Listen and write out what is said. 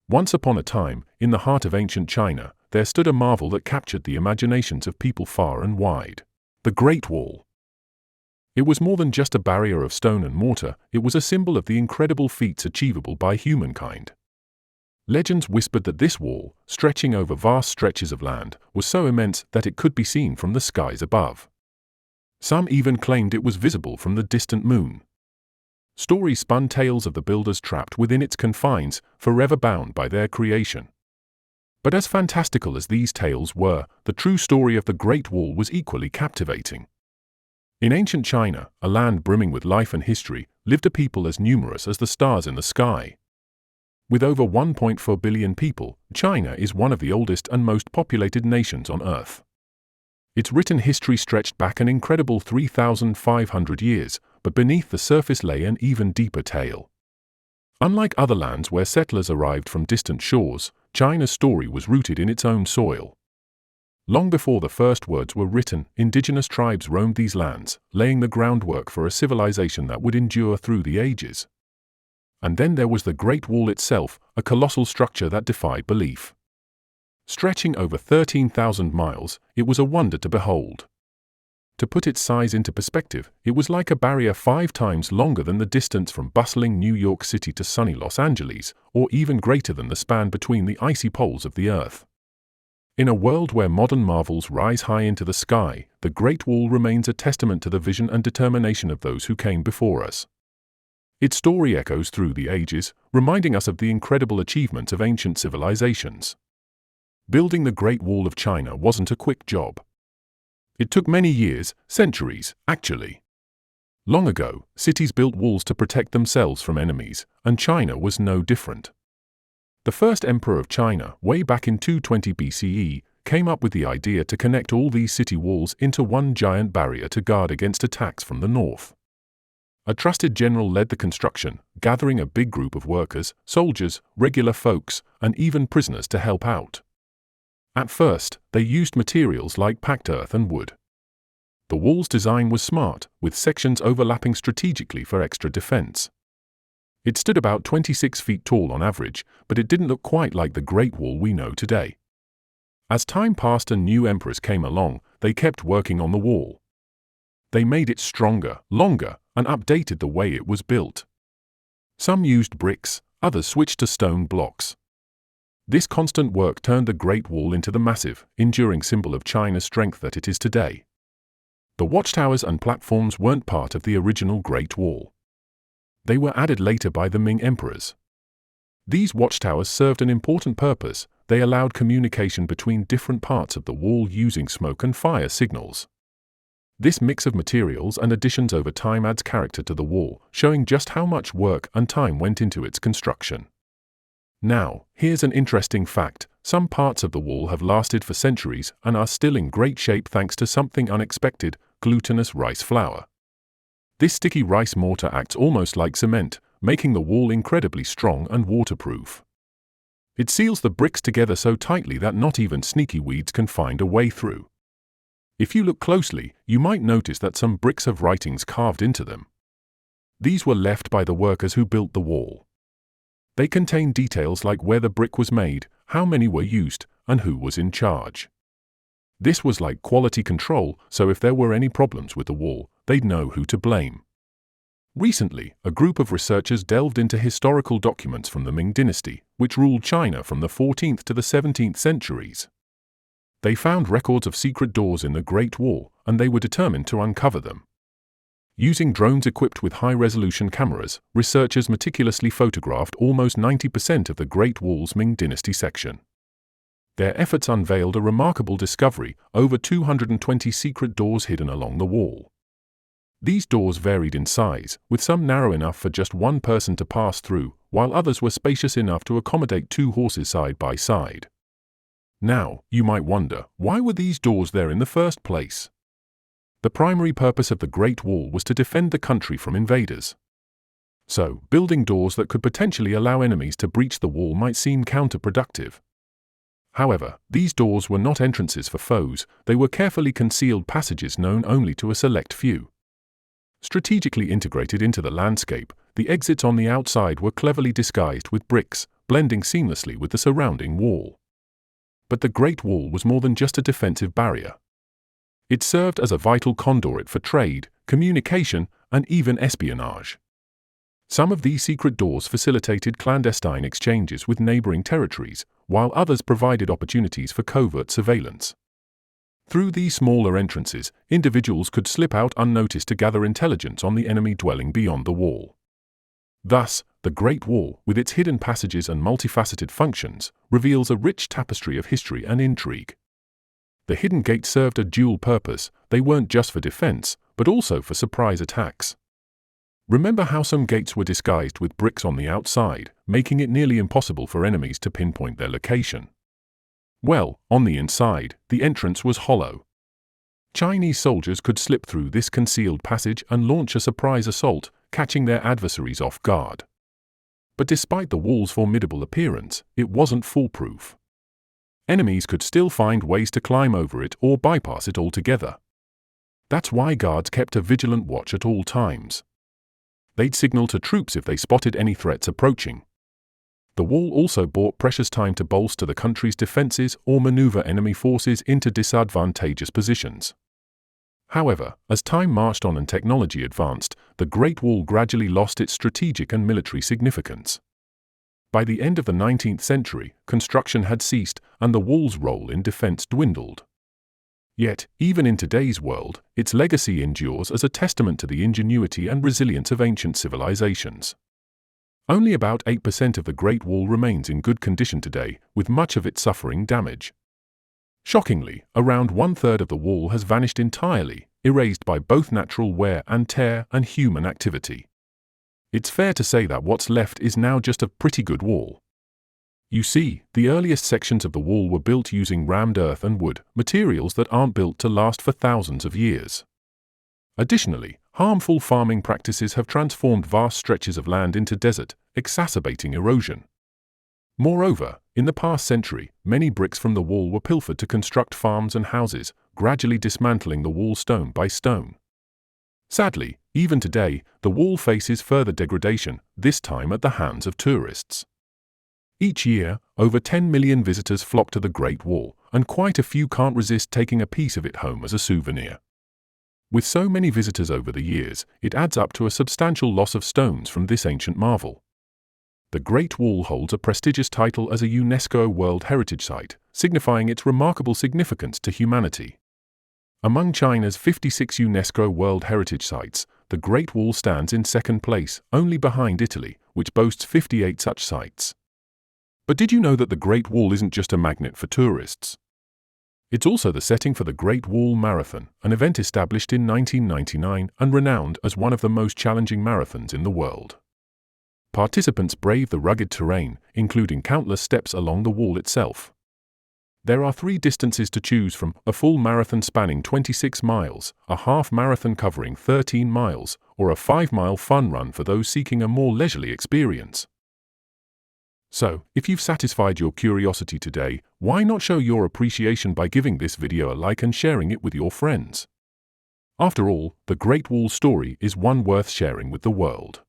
Once upon a time, in the heart of ancient China, there stood a marvel that captured the imaginations of people far and wide. The Great Wall. It was more than just a barrier of stone and mortar, it was a symbol of the incredible feats achievable by humankind. Legends whispered that this wall, stretching over vast stretches of land, was so immense that it could be seen from the skies above. Some even claimed it was visible from the distant moon. Stories spun tales of the builders trapped within its confines, forever bound by their creation. But as fantastical as these tales were, the true story of the Great Wall was equally captivating. In ancient China, a land brimming with life and history, lived a people as numerous as the stars in the sky. With over 1.4 billion people, China is one of the oldest and most populated nations on Earth. Its written history stretched back an incredible 3,500 years, but beneath the surface lay an even deeper tale. Unlike other lands where settlers arrived from distant shores, China's story was rooted in its own soil. Long before the first words were written, indigenous tribes roamed these lands, laying the groundwork for a civilization that would endure through the ages. And then there was the Great Wall itself, a colossal structure that defied belief. Stretching over 13,000 miles, it was a wonder to behold. To put its size into perspective, it was like a barrier 5 times longer than the distance from bustling New York City to sunny Los Angeles, or even greater than the span between the icy poles of the Earth. In a world where modern marvels rise high into the sky, the Great Wall remains a testament to the vision and determination of those who came before us. Its story echoes through the ages, reminding us of the incredible achievements of ancient civilizations. Building the Great Wall of China wasn't a quick job. It took many years, centuries, actually. Long ago, cities built walls to protect themselves from enemies, and China was no different. The first emperor of China, way back in 220 BCE, came up with the idea to connect all these city walls into one giant barrier to guard against attacks from the north. A trusted general led the construction, gathering a big group of workers, soldiers, regular folks, and even prisoners to help out. At first, they used materials like packed earth and wood. The wall's design was smart, with sections overlapping strategically for extra defense. It stood about 26 feet tall on average, but it didn't look quite like the Great Wall we know today. As time passed and new emperors came along, they kept working on the wall. They made it stronger, longer, and updated the way it was built. Some used bricks, others switched to stone blocks. This constant work turned the Great Wall into the massive, enduring symbol of China's strength that it is today. The watchtowers and platforms weren't part of the original Great Wall. They were added later by the Ming emperors. These watchtowers served an important purpose. They allowed communication between different parts of the wall using smoke and fire signals. This mix of materials and additions over time adds character to the wall, showing just how much work and time went into its construction. Now, here's an interesting fact. Some parts of the wall have lasted for centuries and are still in great shape thanks to something unexpected: glutinous rice flour. This sticky rice mortar acts almost like cement, making the wall incredibly strong and waterproof. It seals the bricks together so tightly that not even sneaky weeds can find a way through. If you look closely, you might notice that some bricks have writings carved into them. These were left by the workers who built the wall. They contain details like where the brick was made, how many were used, and who was in charge. This was like quality control, so if there were any problems with the wall, they'd know who to blame. Recently, a group of researchers delved into historical documents from the Ming dynasty, which ruled China from the 14th to the 17th centuries. They found records of secret doors in the Great Wall, and they were determined to uncover them. Using drones equipped with high-resolution cameras, researchers meticulously photographed almost 90% of the Great Wall's Ming dynasty section. Their efforts unveiled a remarkable discovery: over 220 secret doors hidden along the wall. These doors varied in size, with some narrow enough for just one person to pass through, while others were spacious enough to accommodate 2 horses side by side. Now, you might wonder, why were these doors there in the first place? The primary purpose of the Great Wall was to defend the country from invaders. So, building doors that could potentially allow enemies to breach the wall might seem counterproductive. However, these doors were not entrances for foes, they were carefully concealed passages known only to a select few. Strategically integrated into the landscape, the exits on the outside were cleverly disguised with bricks, blending seamlessly with the surrounding wall. But the Great Wall was more than just a defensive barrier. It served as a vital conduit for trade, communication, and even espionage. Some of these secret doors facilitated clandestine exchanges with neighboring territories, while others provided opportunities for covert surveillance. Through these smaller entrances, individuals could slip out unnoticed to gather intelligence on the enemy dwelling beyond the wall. Thus, the Great Wall, with its hidden passages and multifaceted functions, reveals a rich tapestry of history and intrigue. The hidden gates served a dual purpose. They weren't just for defense, but also for surprise attacks. Remember how some gates were disguised with bricks on the outside, making it nearly impossible for enemies to pinpoint their location? Well, on the inside, the entrance was hollow. Chinese soldiers could slip through this concealed passage and launch a surprise assault, catching their adversaries off guard. But despite the wall's formidable appearance, it wasn't foolproof. Enemies could still find ways to climb over it or bypass it altogether. That's why guards kept a vigilant watch at all times. They'd signal to troops if they spotted any threats approaching. The wall also bought precious time to bolster the country's defenses or maneuver enemy forces into disadvantageous positions. However, as time marched on and technology advanced, the Great Wall gradually lost its strategic and military significance. By the end of the 19th century, construction had ceased, and the wall's role in defense dwindled. Yet, even in today's world, its legacy endures as a testament to the ingenuity and resilience of ancient civilizations. Only about 8% of the Great Wall remains in good condition today, with much of it suffering damage. Shockingly, around 1/3 of the wall has vanished entirely, erased by both natural wear and tear and human activity. It's fair to say that what's left is now just a pretty good wall. You see, the earliest sections of the wall were built using rammed earth and wood, materials that aren't built to last for thousands of years. Additionally, harmful farming practices have transformed vast stretches of land into desert, exacerbating erosion. Moreover, in the past century, many bricks from the wall were pilfered to construct farms and houses, gradually dismantling the wall stone by stone. Sadly, even today, the wall faces further degradation, this time at the hands of tourists. Each year, over 10 million visitors flock to the Great Wall, and quite a few can't resist taking a piece of it home as a souvenir. With so many visitors over the years, it adds up to a substantial loss of stones from this ancient marvel. The Great Wall holds a prestigious title as a UNESCO World Heritage Site, signifying its remarkable significance to humanity. Among China's 56 UNESCO World Heritage Sites, the Great Wall stands in second place, only behind Italy, which boasts 58 such sites. But did you know that the Great Wall isn't just a magnet for tourists? It's also the setting for the Great Wall Marathon, an event established in 1999 and renowned as one of the most challenging marathons in the world. Participants brave the rugged terrain, including countless steps along the wall itself. There are 3 distances to choose from: a full marathon spanning 26 miles, a half marathon covering 13 miles, or a 5-mile fun run for those seeking a more leisurely experience. So, if you've satisfied your curiosity today, why not show your appreciation by giving this video a like and sharing it with your friends? After all, the Great Wall story is one worth sharing with the world.